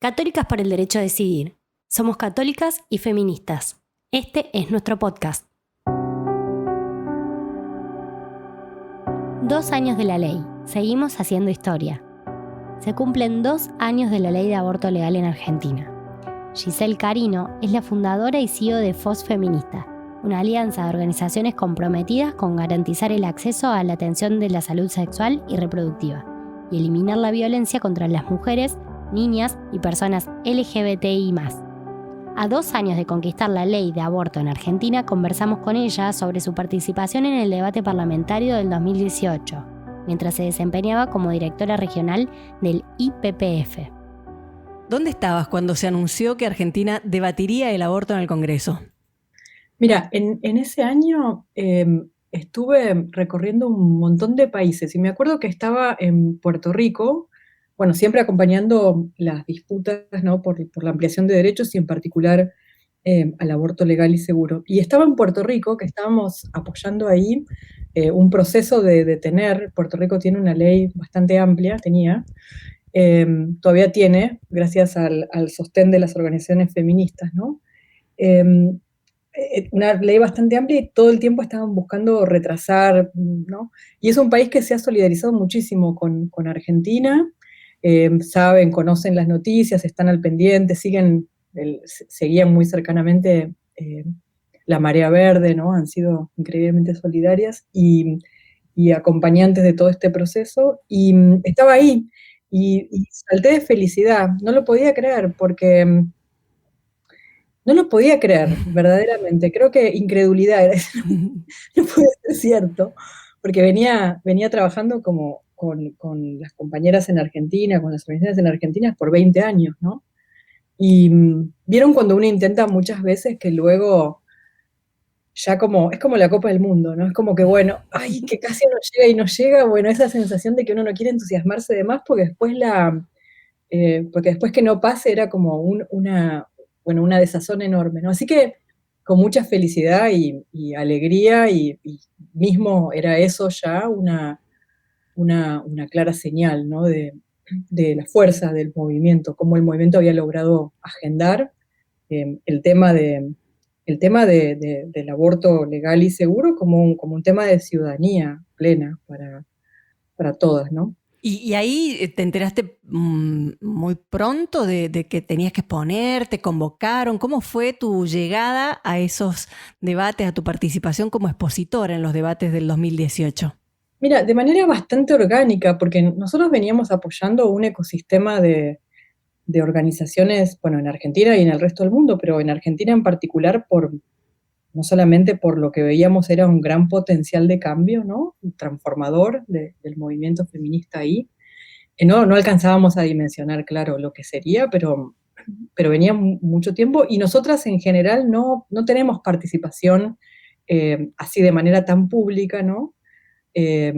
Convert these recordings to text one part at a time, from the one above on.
Católicas por el derecho a decidir. Somos católicas y feministas. Este es nuestro podcast. 2 años de la ley. Seguimos haciendo historia. Se cumplen 2 años de la ley de aborto legal en Argentina. Giselle Carino es la fundadora y CEO de FOS Feminista, una alianza de organizaciones comprometidas con garantizar el acceso a la atención de la salud sexual y reproductiva y eliminar la violencia contra las mujeres, niñas y personas LGBTI+. A 2 años de conquistar la ley de aborto en Argentina, conversamos con ella sobre su participación en el debate parlamentario del 2018, mientras se desempeñaba como directora regional del IPPF. ¿Dónde estabas cuando se anunció que Argentina debatiría el aborto en el Congreso? Mira, en ese año estuve recorriendo un montón de países y me acuerdo que estaba en Puerto Rico, bueno, siempre acompañando las disputas, ¿no? por la ampliación de derechos y en particular al aborto legal y seguro. Y estaba en Puerto Rico, que estábamos apoyando ahí un proceso de detener. Puerto Rico tiene una ley bastante amplia, todavía tiene, gracias al sostén de las organizaciones feministas, ¿no? Una ley bastante amplia y todo el tiempo estaban buscando retrasar, ¿no? Y es un país que se ha solidarizado muchísimo con Argentina, saben, conocen las noticias, están al pendiente, seguían muy cercanamente la Marea Verde, ¿no? Han sido increíblemente solidarias y acompañantes de todo este proceso, y estaba ahí, y salté de felicidad, no lo podía creer, porque no lo podía creer, verdaderamente. Creo que incredulidad era eso. No puede ser cierto, porque venía trabajando con las compañeras en Argentina, con las organizaciones en Argentina por 20 años, ¿no? Y vieron cuando uno intenta muchas veces que luego ya es como la Copa del Mundo, ¿no? Es como que, bueno, ay, que casi no llega y no llega, bueno, esa sensación de que uno no quiere entusiasmarse de más porque después que no pase era como una desazón enorme, ¿no? Así que con mucha felicidad y alegría, y mismo era eso ya una clara señal, ¿no? de la fuerza del movimiento, cómo el movimiento había logrado agendar el tema del aborto legal y seguro como un tema de ciudadanía plena para todas, ¿no? Y ahí te enteraste muy pronto de que tenías que exponer, te convocaron. ¿Cómo fue tu llegada a esos debates, a tu participación como expositora en los debates del 2018? Mira, de manera bastante orgánica, porque nosotros veníamos apoyando un ecosistema de organizaciones, bueno, en Argentina y en el resto del mundo, pero en Argentina en particular no solamente por lo que veíamos era un gran potencial de cambio, ¿no? Transformador del movimiento feminista ahí. No alcanzábamos a dimensionar, claro, lo que sería, pero venía mucho tiempo, y nosotras en general no tenemos participación así de manera tan pública, ¿no? Eh,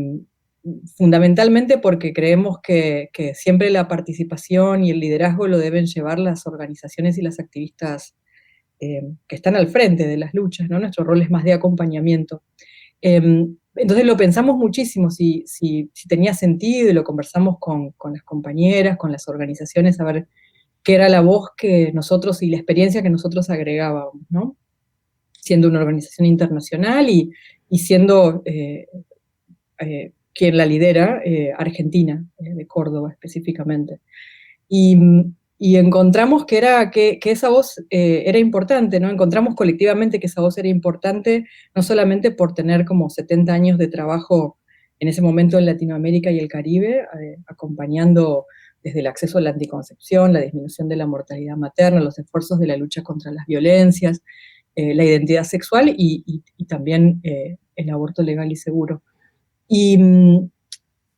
Fundamentalmente porque creemos que siempre la participación y el liderazgo lo deben llevar las organizaciones y las activistas que están al frente de las luchas, ¿no? Nuestro rol es más de acompañamiento. Entonces lo pensamos muchísimo, si tenía sentido, y lo conversamos con las compañeras, con las organizaciones, a ver qué era la voz que nosotros y la experiencia que nosotros agregábamos, ¿no? Siendo una organización internacional y siendo quien la lidera, Argentina, de Córdoba específicamente. Y encontramos que esa voz era importante, ¿no? Encontramos colectivamente que esa voz era importante, no solamente por tener como 70 años de trabajo en ese momento en Latinoamérica y el Caribe, acompañando desde el acceso a la anticoncepción, la disminución de la mortalidad materna, los esfuerzos de la lucha contra las violencias, la identidad sexual y también el aborto legal y seguro.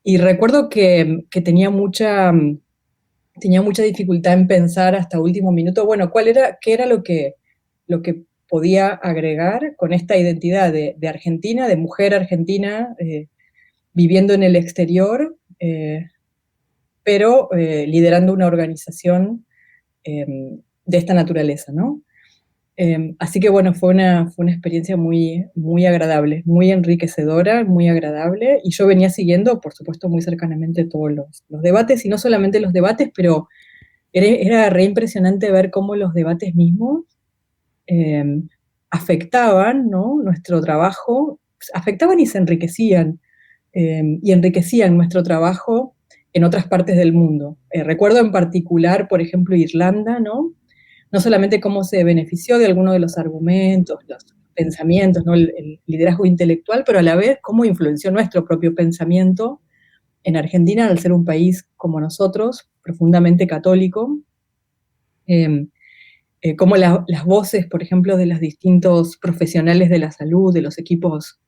Y recuerdo que tenía mucha dificultad en pensar hasta último minuto, bueno, qué era lo que podía agregar con esta identidad de Argentina, de mujer argentina, viviendo en el exterior, pero liderando una organización de esta naturaleza, ¿no? Así que bueno, fue una experiencia muy, muy agradable, muy enriquecedora, muy agradable, y yo venía siguiendo, por supuesto, muy cercanamente todos los debates, y no solamente los debates, pero era re impresionante ver cómo los debates mismos eh, afectaban, ¿no?, nuestro trabajo, afectaban y se enriquecían, y enriquecían nuestro trabajo en otras partes del mundo. Recuerdo en particular, por ejemplo, Irlanda, ¿no? No solamente cómo se benefició de algunos de los argumentos, los pensamientos, ¿no?, el liderazgo intelectual, pero a la vez cómo influenció nuestro propio pensamiento en Argentina, al ser un país como nosotros, profundamente católico. Eh, Cómo las voces, por ejemplo, de los distintos profesionales de la salud, de los equipos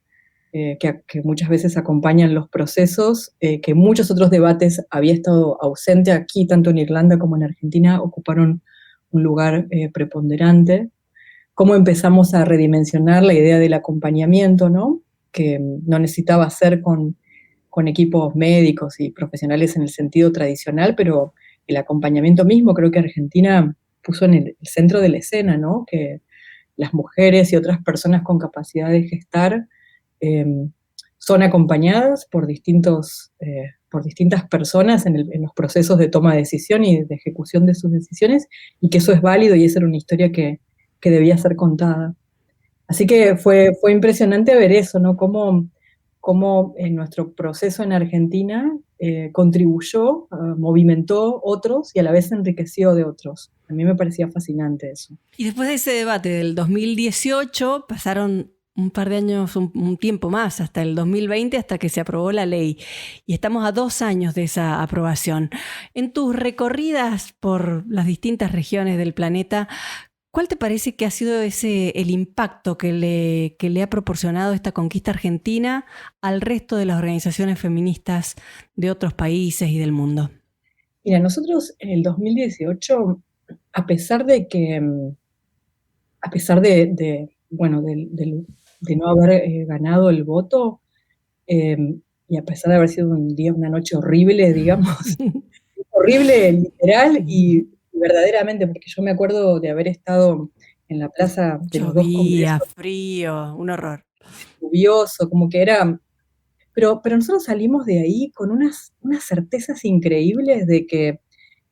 que muchas veces acompañan los procesos, que en muchos otros debates había estado ausente aquí, tanto en Irlanda como en Argentina, ocuparon un lugar preponderante. Cómo empezamos a redimensionar la idea del acompañamiento, ¿no?, que no necesitaba ser con equipos médicos y profesionales en el sentido tradicional, pero el acompañamiento mismo, creo que Argentina puso en el centro de la escena, ¿no?, que las mujeres y otras personas con capacidad de gestar eh, son acompañadas por distintas personas en los procesos de toma de decisión y de ejecución de sus decisiones, y que eso es válido y esa era una historia que debía ser contada. Así que fue impresionante ver eso, ¿no? Cómo en nuestro proceso en Argentina contribuyó, movimentó otros y a la vez enriqueció de otros. A mí me parecía fascinante eso. Y después de ese debate del 2018 pasaron un par de años, un tiempo más, hasta el 2020, hasta que se aprobó la ley. Y estamos a 2 años de esa aprobación. En tus recorridas por las distintas regiones del planeta, ¿cuál te parece que ha sido el impacto que le ha proporcionado esta conquista argentina al resto de las organizaciones feministas de otros países y del mundo? Mira, nosotros en el 2018, a pesar de que, a pesar bueno, de no haber ganado el voto, eh, y a pesar de haber sido una noche horrible, digamos, horrible, literal y verdaderamente, porque yo me acuerdo de haber estado en la plaza de los dos Llovía, congresos, frío, un horror. lluvioso, como que era. Pero nosotros salimos de ahí con unas certezas increíbles de que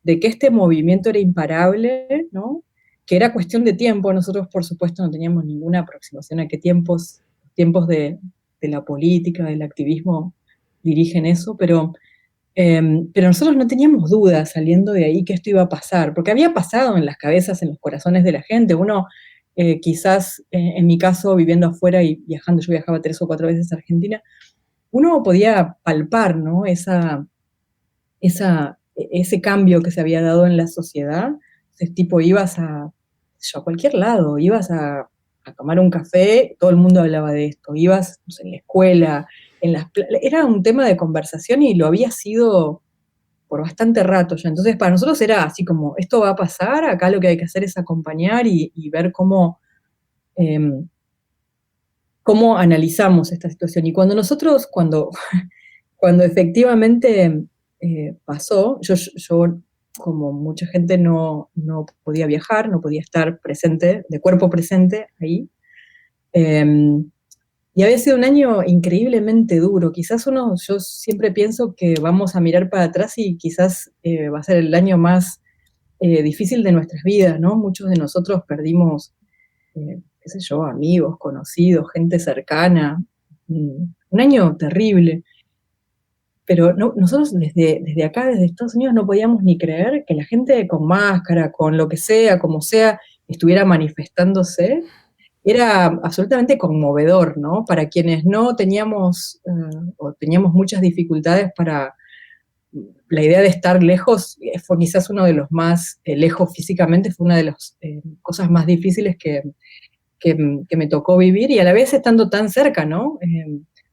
este movimiento era imparable, ¿no? Que era cuestión de tiempo. Nosotros, por supuesto, no teníamos ninguna aproximación a qué tiempos de la política, del activismo dirigen eso, pero nosotros no teníamos dudas saliendo de ahí que esto iba a pasar, porque había pasado en las cabezas, en los corazones de la gente. Uno, quizás, en mi caso, viviendo afuera y viajando, yo viajaba 3 o 4 veces a Argentina, uno podía palpar, ¿no?, ese cambio que se había dado en la sociedad. Entonces, tipo, ibas a cualquier lado, ibas a tomar un café, todo el mundo hablaba de esto, ibas, no sé, en la escuela, era un tema de conversación y lo había sido por bastante rato ya. Entonces, para nosotros era así como, esto va a pasar, acá lo que hay que hacer es acompañar y ver em, cómo analizamos esta situación. Y cuando efectivamente pasó, yo, como mucha gente, no podía viajar, no podía estar presente, de cuerpo presente ahí. Y había sido un año increíblemente duro. Yo siempre pienso que vamos a mirar para atrás y quizás va a ser el año más difícil de nuestras vidas, ¿no? Muchos de nosotros perdimos, qué sé yo, amigos, conocidos, gente cercana. Un año terrible. Pero nosotros desde acá, desde Estados Unidos, no podíamos ni creer que la gente con máscara, con lo que sea, como sea, estuviera manifestándose. Era absolutamente conmovedor, ¿no? Para quienes no teníamos, o teníamos muchas dificultades para la idea de estar lejos, fue quizás uno de los más lejos físicamente, fue una de las cosas más difíciles que me tocó vivir, y a la vez estando tan cerca, ¿no?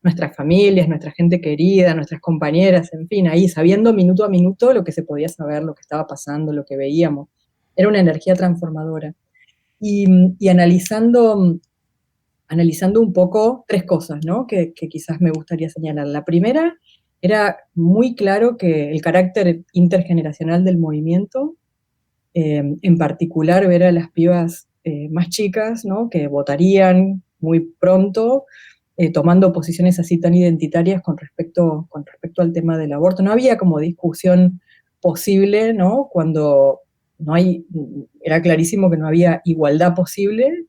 Nuestras familias, nuestra gente querida, nuestras compañeras, en fin, ahí sabiendo minuto a minuto lo que se podía saber, lo que estaba pasando, lo que veíamos. Era una energía transformadora. Y analizando un poco 3 cosas, ¿no?, que quizás me gustaría señalar. La primera, era muy claro que el carácter intergeneracional del movimiento, en particular ver a las pibas más chicas, ¿no?, que votarían muy pronto, tomando posiciones así tan identitarias con respecto al tema del aborto. No había como discusión posible, ¿no?, cuando era clarísimo que no había igualdad posible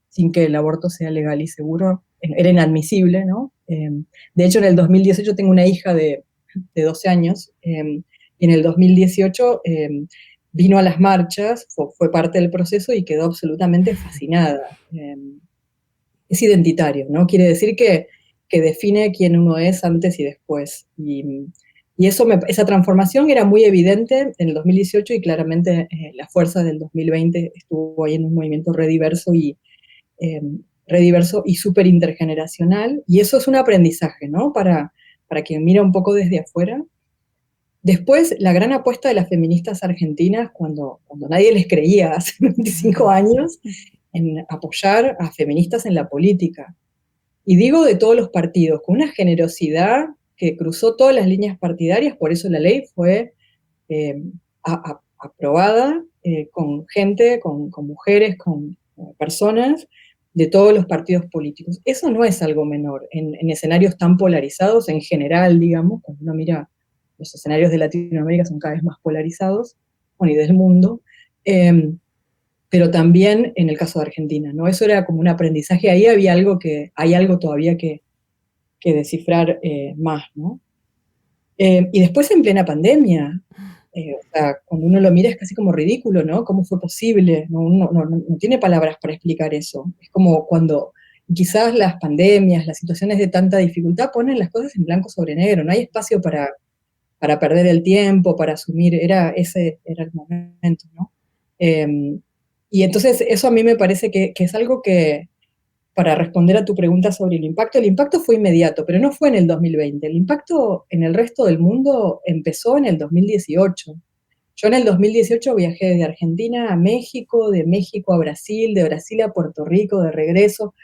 sin que el aborto sea legal y seguro. Era inadmisible, ¿no? De hecho, en el 2018 tengo una hija de 12 años, y en el 2018 vino a las marchas, fue parte del proceso y quedó absolutamente fascinada. Es identitario, ¿no? Quiere decir que define quién uno es antes y después. Y esa transformación era muy evidente en el 2018 y claramente la fuerza del 2020 estuvo ahí en un movimiento rediverso y súper intergeneracional. Y eso es un aprendizaje, ¿no? Para quien mira un poco desde afuera. Después, la gran apuesta de las feministas argentinas, cuando nadie les creía hace 25 años, en apoyar a feministas en la política. Y digo de todos los partidos, con una generosidad que cruzó todas las líneas partidarias, por eso la ley fue aprobada con gente, con mujeres, con personas de todos los partidos políticos. Eso no es algo menor en escenarios tan polarizados, en general, digamos, cuando uno mira los escenarios de Latinoamérica son cada vez más polarizados, bueno, y del mundo, pero también en el caso de Argentina, ¿no? Eso era como un aprendizaje, ahí hay algo todavía que descifrar más, ¿no? Y después en plena pandemia, o sea, cuando uno lo mira es casi como ridículo, ¿no? ¿Cómo fue posible? Uno no tiene palabras para explicar eso. Es como cuando quizás las pandemias, las situaciones de tanta dificultad ponen las cosas en blanco sobre negro, no hay espacio para perder el tiempo, para asumir, ese era el momento, ¿no? Y entonces eso a mí me parece que es algo que, para responder a tu pregunta sobre el impacto fue inmediato, pero no fue en el 2020. El impacto en el resto del mundo empezó en el 2018. Yo en el 2018 viajé de Argentina a México, de México a Brasil, de Brasil a Puerto Rico, de regreso.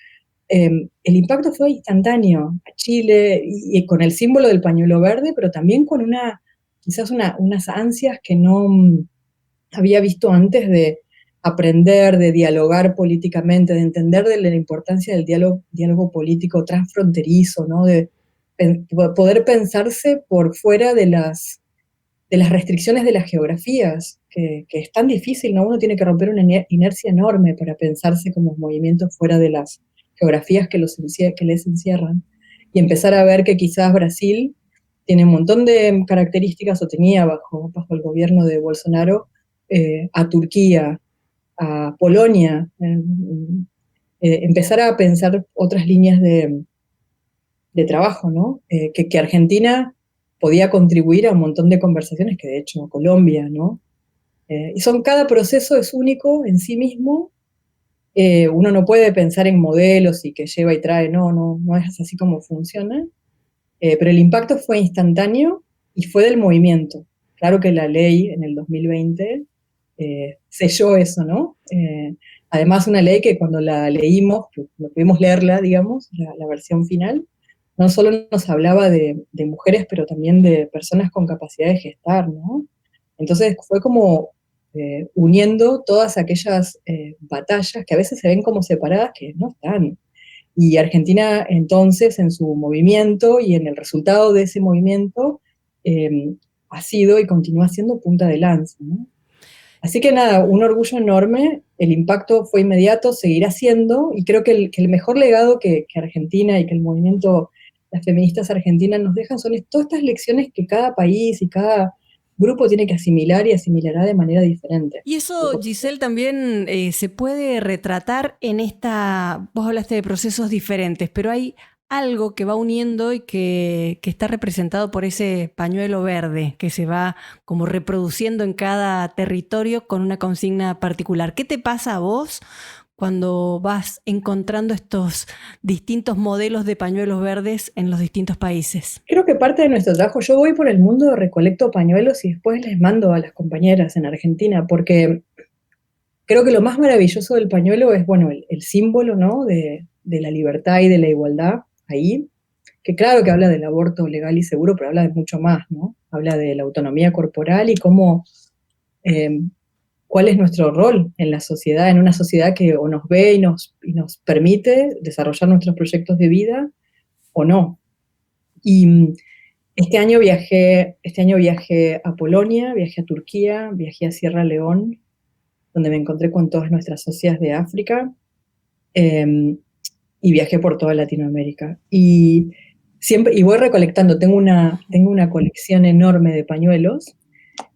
El impacto fue instantáneo a Chile, y con el símbolo del pañuelo verde, pero también con quizás unas ansias que no había visto antes de aprender, de dialogar políticamente, de entender de la importancia del diálogo político transfronterizo, ¿no? De poder pensarse por fuera de las restricciones de las geografías, que es tan difícil, ¿no? Uno tiene que romper una inercia enorme para pensarse como movimientos fuera de las geografías que les encierran, y empezar a ver que quizás Brasil tiene un montón de características, o tenía bajo el gobierno de Bolsonaro, a Turquía, a Polonia, empezar a pensar otras líneas de trabajo, ¿no? Que Argentina podía contribuir a un montón de conversaciones, que de hecho Colombia, ¿no? Y cada proceso es único en sí mismo. Uno no puede pensar en modelos y que lleva y trae, no es así como funciona, pero el impacto fue instantáneo y fue del movimiento. Claro que la ley en el 2020 selló eso, ¿no? Además, una ley que cuando la leímos, no pudimos leerla, digamos, la versión final, no solo nos hablaba de mujeres, pero también de personas con capacidad de gestar, ¿no? Entonces fue como uniendo todas aquellas batallas que a veces se ven como separadas, que no están. Y Argentina entonces, en su movimiento y en el resultado de ese movimiento, ha sido y continúa siendo punta de lanza, ¿no? Así que nada, un orgullo enorme, el impacto fue inmediato, seguirá siendo, y creo que el mejor legado que Argentina y que el movimiento, las feministas argentinas nos dejan son todas estas lecciones que cada país y cada grupo tiene que asimilar y asimilará de manera diferente. Y eso, Giselle, también se puede retratar en vos hablaste de procesos diferentes, pero hay algo que va uniendo y que está representado por ese pañuelo verde que se va como reproduciendo en cada territorio con una consigna particular. ¿Qué te pasa a vos cuando vas encontrando estos distintos modelos de pañuelos verdes en los distintos países? Creo que parte de nuestro trabajo, yo voy por el mundo, recolecto pañuelos y después les mando a las compañeras en Argentina, porque creo que lo más maravilloso del pañuelo es, bueno, el símbolo, ¿no? de la libertad y de la igualdad ahí, que claro que habla del aborto legal y seguro, pero habla de mucho más, ¿no? Habla de la autonomía corporal y cómo, cuál es nuestro rol en la sociedad, en una sociedad que o nos ve y nos permite desarrollar nuestros proyectos de vida o no. Y Este año viajé a Polonia, viajé a Turquía, viajé a Sierra León, donde me encontré con todas nuestras socias de África, y viajé por toda Latinoamérica. Y voy recolectando, tengo una colección enorme de pañuelos,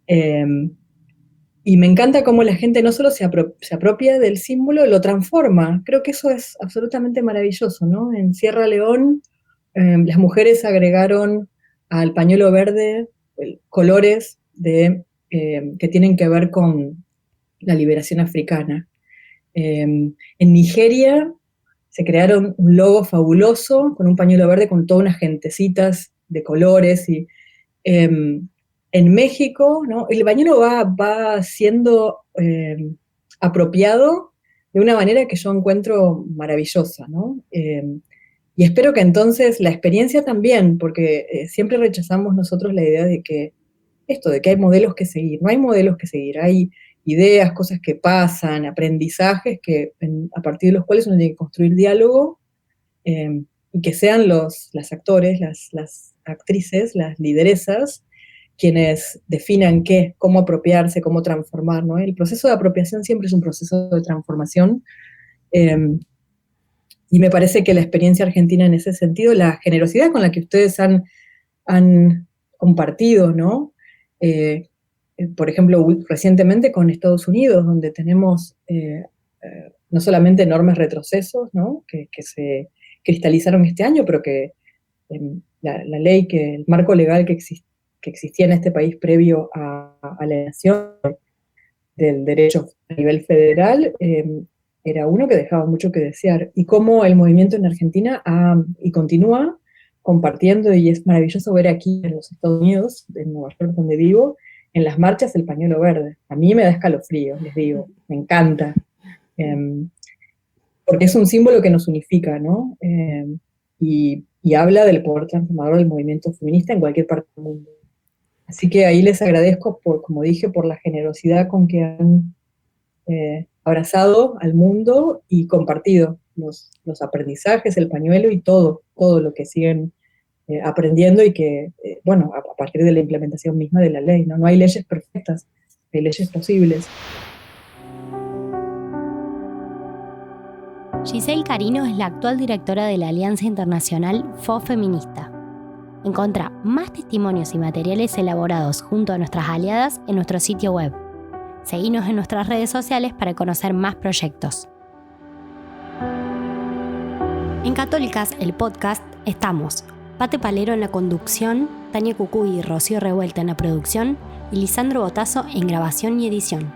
y me encanta cómo la gente no solo se apropia del símbolo, lo transforma. Creo que eso es absolutamente maravilloso, ¿no? En Sierra León, las mujeres agregaron al pañuelo verde colores que tienen que ver con la liberación africana. En Nigeria se crearon un logo fabuloso con un pañuelo verde con todas unas gentecitas de colores. Y en México, ¿no? El pañuelo va siendo apropiado de una manera que yo encuentro maravillosa, ¿no? Y espero que entonces la experiencia también, porque siempre rechazamos nosotros la idea de que hay modelos que seguir. No hay modelos que seguir, hay ideas, cosas que pasan, aprendizajes a partir de los cuales uno tiene que construir diálogo, y que sean los actores, las actrices, las lideresas, quienes definan cómo apropiarse, cómo transformar, ¿no? El proceso de apropiación siempre es un proceso de transformación, y me parece que la experiencia argentina en ese sentido, la generosidad con la que ustedes han compartido, ¿no? Por ejemplo, recientemente con Estados Unidos, donde tenemos no solamente enormes retrocesos, ¿no? que se cristalizaron este año, pero que la ley, el marco legal que existía en este país previo a la elección del derecho a nivel federal, era uno que dejaba mucho que desear. Y cómo el movimiento en Argentina y continúa compartiendo, y es maravilloso ver aquí en los Estados Unidos, en Nueva York, donde vivo, en las marchas el pañuelo verde. A mí me da escalofrío, les digo, me encanta. Porque es un símbolo que nos unifica, ¿no? Y habla del poder transformador del movimiento feminista en cualquier parte del mundo. Así que ahí les agradezco, como dije, por la generosidad con que han abrazado al mundo y compartido los aprendizajes, el pañuelo y todo lo que siguen aprendiendo, y que, a partir de la implementación misma de la ley, ¿no? No hay leyes perfectas, hay leyes posibles. Giselle Carino es la actual directora de la Alianza Internacional FO Feminista. Encontrá más testimonios y materiales elaborados junto a nuestras aliadas en nuestro sitio web. Seguinos en nuestras redes sociales para conocer más proyectos. En Católicas, el podcast, estamos Pate Palero en la conducción, Tania Cucuy y Rocío Revuelta en la producción y Lisandro Botazo en grabación y edición.